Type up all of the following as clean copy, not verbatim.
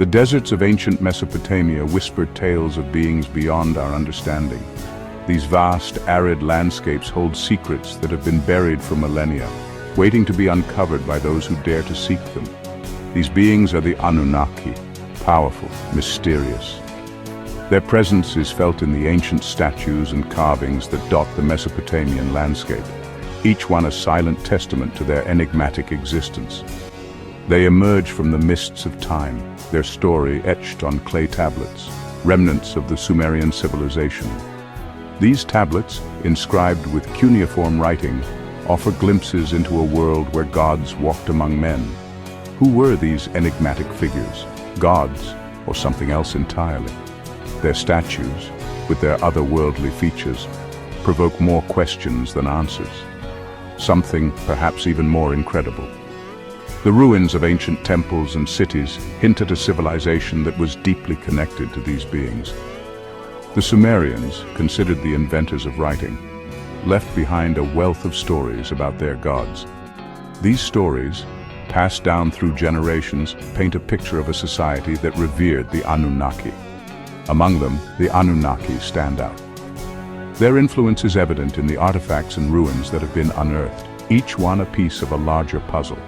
The deserts of ancient Mesopotamia whispered tales of beings beyond our understanding. These vast, arid landscapes hold secrets that have been buried for millennia, waiting to be uncovered by those who dare to seek them. These beings are the Anunnaki, powerful, mysterious. Their presence is felt in the ancient statues and carvings that dot the Mesopotamian landscape, each one a silent testament to their enigmatic existence. They emerge from the mists of time, their story etched on clay tablets, remnants of the Sumerian civilization. These tablets, inscribed with cuneiform writing, offer glimpses into a world where gods walked among men. Who were these enigmatic figures? Gods, or something else entirely? Their statues, with their otherworldly features, provoke more questions than answers. Something perhaps even more incredible. The ruins of ancient temples and cities hint at a civilization that was deeply connected to these beings. The Sumerians, considered the inventors of writing, left behind a wealth of stories about their gods. These stories, passed down through generations, paint a picture of a society that revered the Anunnaki. Among them, the Anunnaki stand out. Their influence is evident in the artifacts and ruins that have been unearthed, each one a piece of a larger puzzle.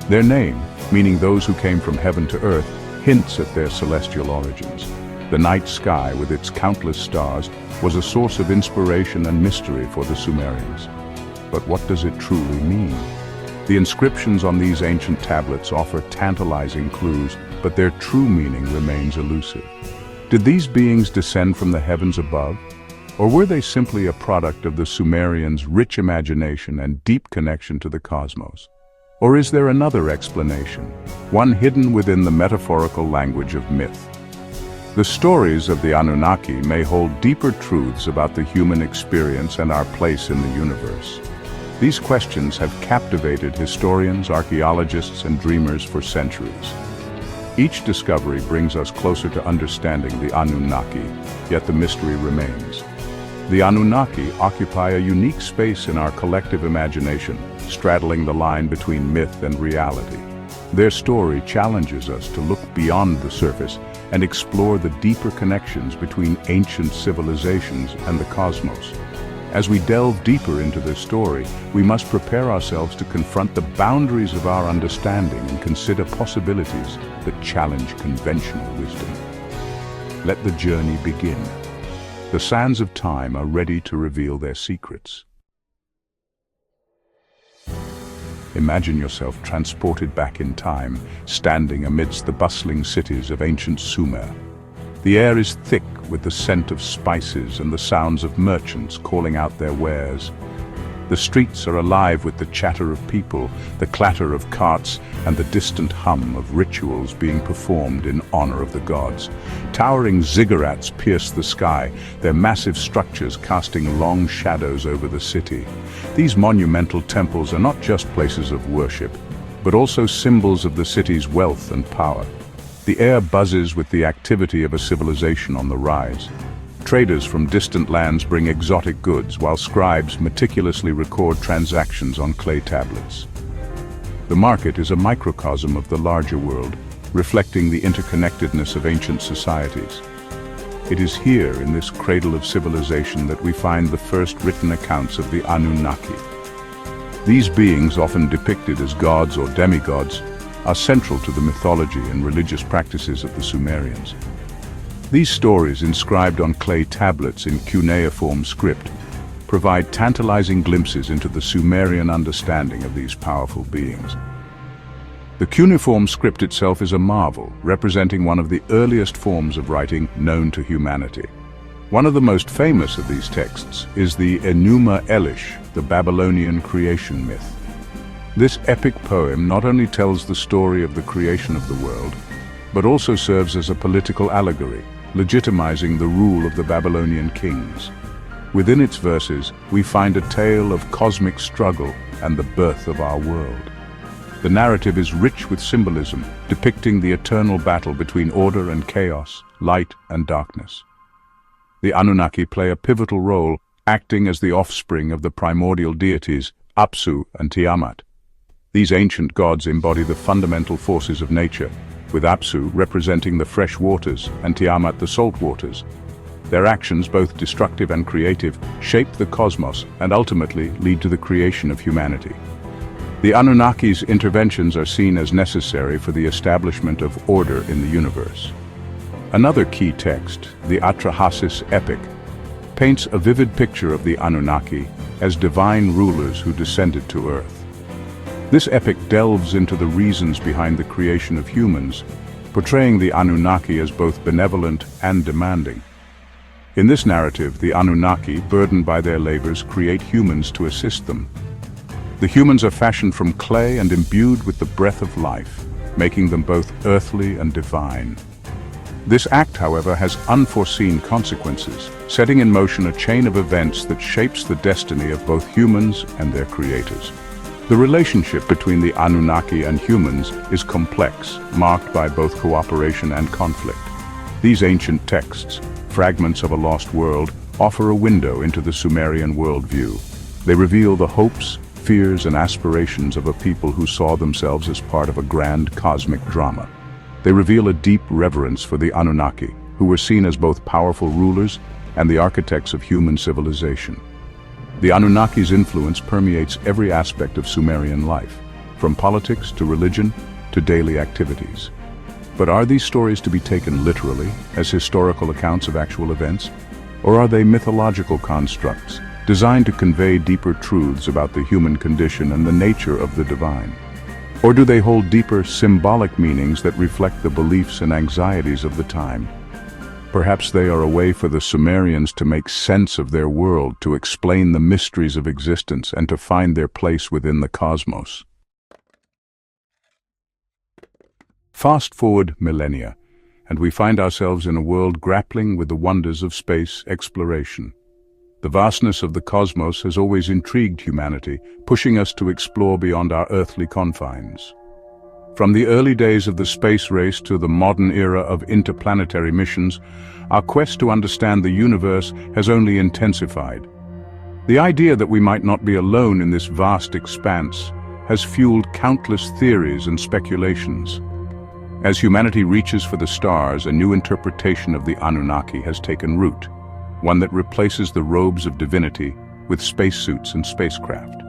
Their name, meaning those who came from heaven to earth, hints at their celestial origins. The night sky, with its countless stars, was a source of inspiration and mystery for the Sumerians. But what does it truly mean? The inscriptions on these ancient tablets offer tantalizing clues, but their true meaning remains elusive. Did these beings descend from the heavens above? Or were they simply a product of the Sumerians' rich imagination and deep connection to the cosmos? Or is there another explanation, one hidden within the metaphorical language of myth? The stories of the Anunnaki may hold deeper truths about the human experience and our place in the universe. These questions have captivated historians, archaeologists, and dreamers for centuries. Each discovery brings us closer to understanding the Anunnaki, yet the mystery remains. The Anunnaki occupy a unique space in our collective imagination, straddling the line between myth and reality. Their story challenges us to look beyond the surface and explore the deeper connections between ancient civilizations and the cosmos. As we delve deeper into this story, we must prepare ourselves to confront the boundaries of our understanding and consider possibilities that challenge conventional wisdom. Let the journey begin. The sands of time are ready to reveal their secrets. Imagine yourself transported back in time, standing amidst the bustling cities of ancient Sumer. The air is thick with the scent of spices and the sounds of merchants calling out their wares. The streets are alive with the chatter of people, the clatter of carts, and the distant hum of rituals being performed in honor of the gods. Towering ziggurats pierce the sky, their massive structures casting long shadows over the city. These monumental temples are not just places of worship, but also symbols of the city's wealth and power. The air buzzes with the activity of a civilization on the rise. Traders from distant lands bring exotic goods, while scribes meticulously record transactions on clay tablets. The market is a microcosm of the larger world, reflecting the interconnectedness of ancient societies. It is here, in this cradle of civilization, that we find the first written accounts of the Anunnaki. These beings, often depicted as gods or demigods, are central to the mythology and religious practices of the Sumerians. These stories, inscribed on clay tablets in cuneiform script, provide tantalizing glimpses into the Sumerian understanding of these powerful beings. The cuneiform script itself is a marvel, representing one of the earliest forms of writing known to humanity. One of the most famous of these texts is the Enuma Elish, the Babylonian creation myth. This epic poem not only tells the story of the creation of the world, but also serves as a political allegory, legitimizing the rule of the Babylonian kings. Within its verses, we find a tale of cosmic struggle and the birth of our world. The narrative is rich with symbolism, depicting the eternal battle between order and chaos, light and darkness. The Anunnaki play a pivotal role, acting as the offspring of the primordial deities, Apsu and Tiamat. These ancient gods embody the fundamental forces of nature, with Apsu representing the fresh waters and Tiamat the salt waters. Their actions, both destructive and creative, shape the cosmos and ultimately lead to the creation of humanity. The Anunnaki's interventions are seen as necessary for the establishment of order in the universe. Another key text, the Atrahasis epic, paints a vivid picture of the Anunnaki as divine rulers who descended to Earth. This epic delves into the reasons behind the creation of humans, portraying the Anunnaki as both benevolent and demanding. In this narrative, the Anunnaki, burdened by their labors, create humans to assist them. The humans are fashioned from clay and imbued with the breath of life, making them both earthly and divine. This act, however, has unforeseen consequences, setting in motion a chain of events that shapes the destiny of both humans and their creators. The relationship between the Anunnaki and humans is complex, marked by both cooperation and conflict. These ancient texts, fragments of a lost world, offer a window into the Sumerian worldview. They reveal the hopes, fears, and aspirations of a people who saw themselves as part of a grand cosmic drama. They reveal a deep reverence for the Anunnaki, who were seen as both powerful rulers and the architects of human civilization. The Anunnaki's influence permeates every aspect of Sumerian life, from politics to religion to daily activities. But are these stories to be taken literally, as historical accounts of actual events? Or are they mythological constructs, designed to convey deeper truths about the human condition and the nature of the divine? Or do they hold deeper symbolic meanings that reflect the beliefs and anxieties of the time? Perhaps they are a way for the Sumerians to make sense of their world, to explain the mysteries of existence, and to find their place within the cosmos. Fast forward millennia, and we find ourselves in a world grappling with the wonders of space exploration. The vastness of the cosmos has always intrigued humanity, pushing us to explore beyond our earthly confines. From the early days of the space race to the modern era of interplanetary missions, our quest to understand the universe has only intensified. The idea that we might not be alone in this vast expanse has fueled countless theories and speculations. As humanity reaches for the stars, a new interpretation of the Anunnaki has taken root, one that replaces the robes of divinity with spacesuits and spacecraft.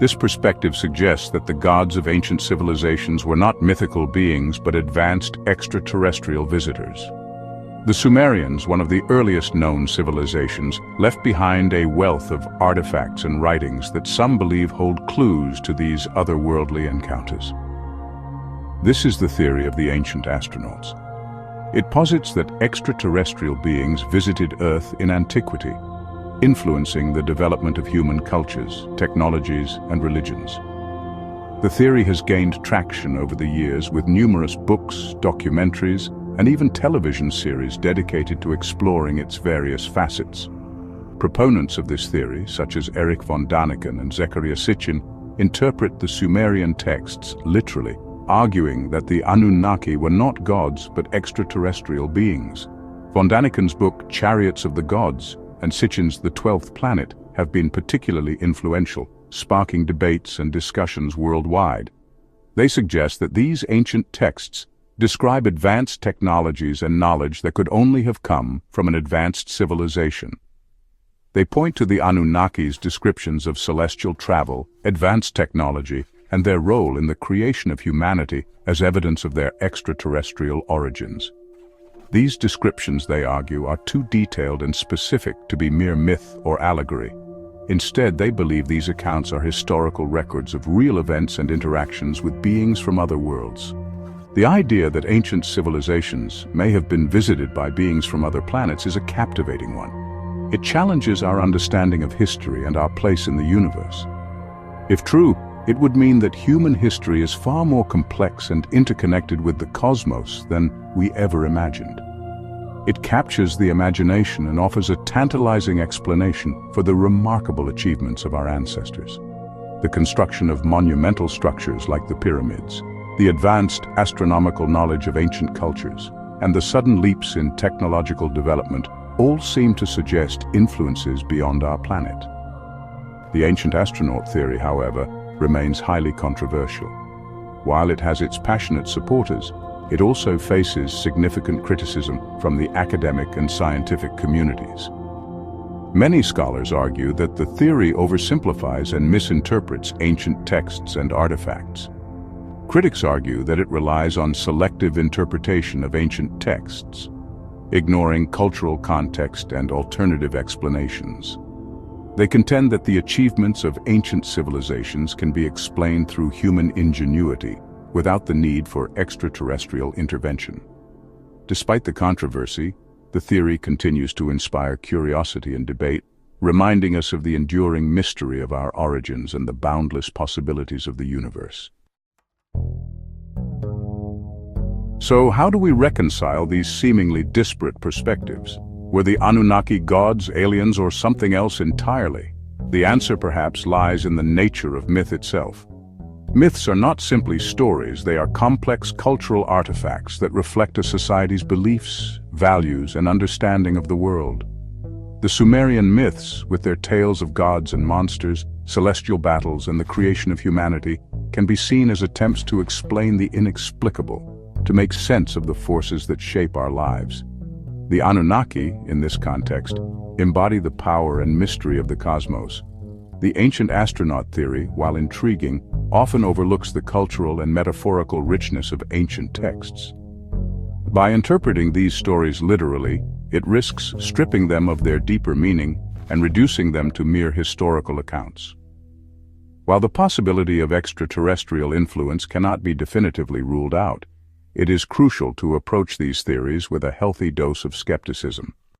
This perspective suggests that the gods of ancient civilizations were not mythical beings but advanced extraterrestrial visitors. The Sumerians, one of the earliest known civilizations, left behind a wealth of artifacts and writings that some believe hold clues to these otherworldly encounters. This is the theory of the ancient astronauts. It posits that extraterrestrial beings visited Earth in antiquity, influencing the development of human cultures, technologies, and religions. The theory has gained traction over the years with numerous books, documentaries, and even television series dedicated to exploring its various facets. Proponents of this theory, such as Erich von Däniken and Zecharia Sitchin, interpret the Sumerian texts literally, arguing that the Anunnaki were not gods but extraterrestrial beings. Von Däniken's book Chariots of the Gods and Sitchin's The 12th Planet have been particularly influential, sparking debates and discussions worldwide. They suggest that these ancient texts describe advanced technologies and knowledge that could only have come from an advanced civilization. They point to the Anunnaki's descriptions of celestial travel, advanced technology, and their role in the creation of humanity as evidence of their extraterrestrial origins. These descriptions, they argue, are too detailed and specific to be mere myth or allegory. Instead, they believe these accounts are historical records of real events and interactions with beings from other worlds. The idea that ancient civilizations may have been visited by beings from other planets is a captivating one. It challenges our understanding of history and our place in the universe. If true, it would mean that human history is far more complex and interconnected with the cosmos than we ever imagined. It captures the imagination and offers a tantalizing explanation for the remarkable achievements of our ancestors. The construction of monumental structures like the pyramids, the advanced astronomical knowledge of ancient cultures, and the sudden leaps in technological development all seem to suggest influences beyond our planet. The ancient astronaut theory, however, remains highly controversial. While it has its passionate supporters, it also faces significant criticism from the academic and scientific communities. Many scholars argue that the theory oversimplifies and misinterprets ancient texts and artifacts. Critics argue that it relies on selective interpretation of ancient texts, ignoring cultural context and alternative explanations. They contend that the achievements of ancient civilizations can be explained through human ingenuity, without the need for extraterrestrial intervention. Despite the controversy, the theory continues to inspire curiosity and debate, reminding us of the enduring mystery of our origins and the boundless possibilities of the universe. So, how do we reconcile these seemingly disparate perspectives? Were the Anunnaki gods, aliens, or something else entirely? The answer perhaps lies in the nature of myth itself. Myths are not simply stories, they are complex cultural artifacts that reflect a society's beliefs, values, and understanding of the world. The Sumerian myths, with their tales of gods and monsters, celestial battles, and the creation of humanity, can be seen as attempts to explain the inexplicable, to make sense of the forces that shape our lives. The Anunnaki, in this context, embody the power and mystery of the cosmos. The ancient astronaut theory, while intriguing, often overlooks the cultural and metaphorical richness of ancient texts. By interpreting these stories literally, it risks stripping them of their deeper meaning and reducing them to mere historical accounts. While the possibility of extraterrestrial influence cannot be definitively ruled out, it is crucial to approach these theories with a healthy dose of skepticism.